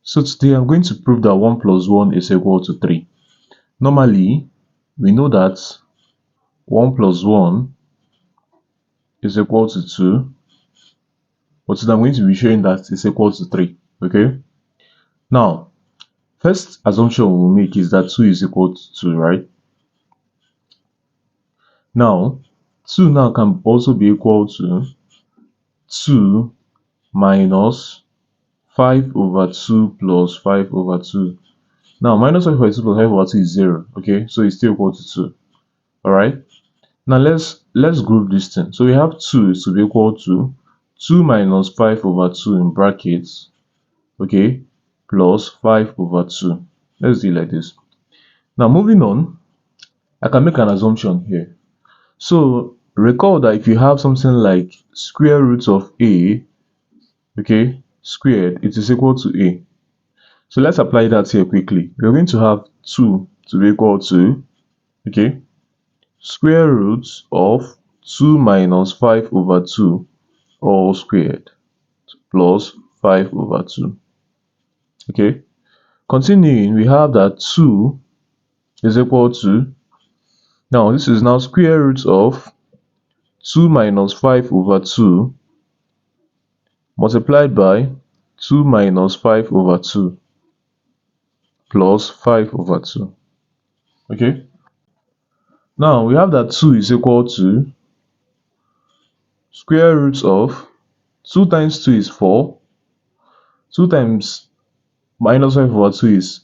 So today I'm going to prove that 1 plus 1 is equal to 3. Normally, we know that 1 plus 1 is equal to 2, but today I'm going to be showing that it's equal to 3. Okay? Now, first assumption we'll make is that 2 is equal to 2, right? Now, 2 now can also be equal to 2 minus 5 over 2 plus 5 over 2. Now, minus 5 over 2 plus 5 over 2 is 0. Okay? So it's still equal to 2. Alright? Now let's group this thing. So we have 2 is to be equal to 2 minus 5 over 2 in brackets, okay, plus 5 over 2. Let's do it like this. Now moving on, I can make an assumption here. So recall that if you have something like square root of a, okay, squared, it is equal to a. So let's apply that here quickly. We're going to have 2 to be equal to, okay, square root of 2 minus 5 over 2 all squared plus 5 over 2. Okay, continuing, we have that 2 is equal to, now this is now square root of 2 minus 5 over 2 multiplied by 2 minus 5 over 2 plus 5 over 2. Okay, now we have that 2 is equal to square root of 2 times 2 is 4, 2 times minus 5 over 2 is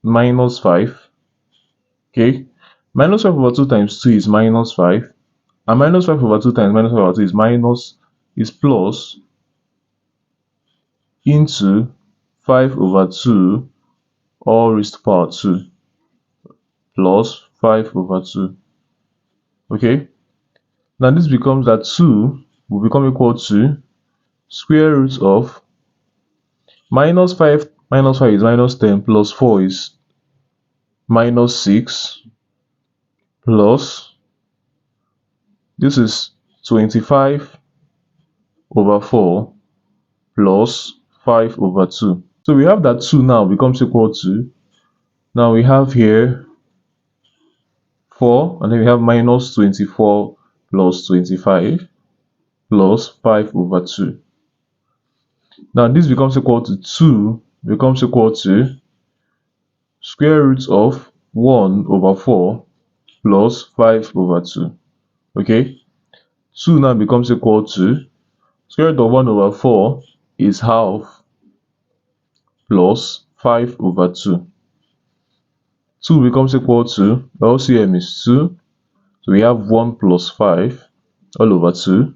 minus 5. Okay, minus 5 over 2 times 2 is minus 5, and minus 5 over 2 times minus 5 over 2 is plus into 5 over 2 all raised to power 2 plus 5 over 2. Okay, now this becomes that 2 will become equal to square root of minus 5 is minus 10 plus 4 is minus 6 plus this is 25 over 4 plus 5 over 2. So we have that 2 now becomes equal to, now we have here 4, and then we have minus 24 plus 25 plus 5 over 2. Now this becomes equal to 2 becomes equal to square root of 1 over 4 plus 5 over 2. Okay, 2 now becomes equal to square root of 1 over 4 is half plus 5 over 2. 2 becomes equal to, LCM is 2, so we have 1 plus 5 all over 2.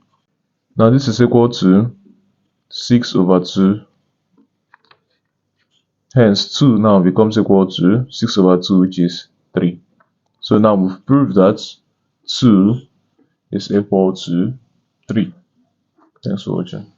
Now this is equal to 6 over 2. Hence 2 now becomes equal to 6 over 2, which is 3. So now we've proved that 2 is equal to 3. Thanks for watching.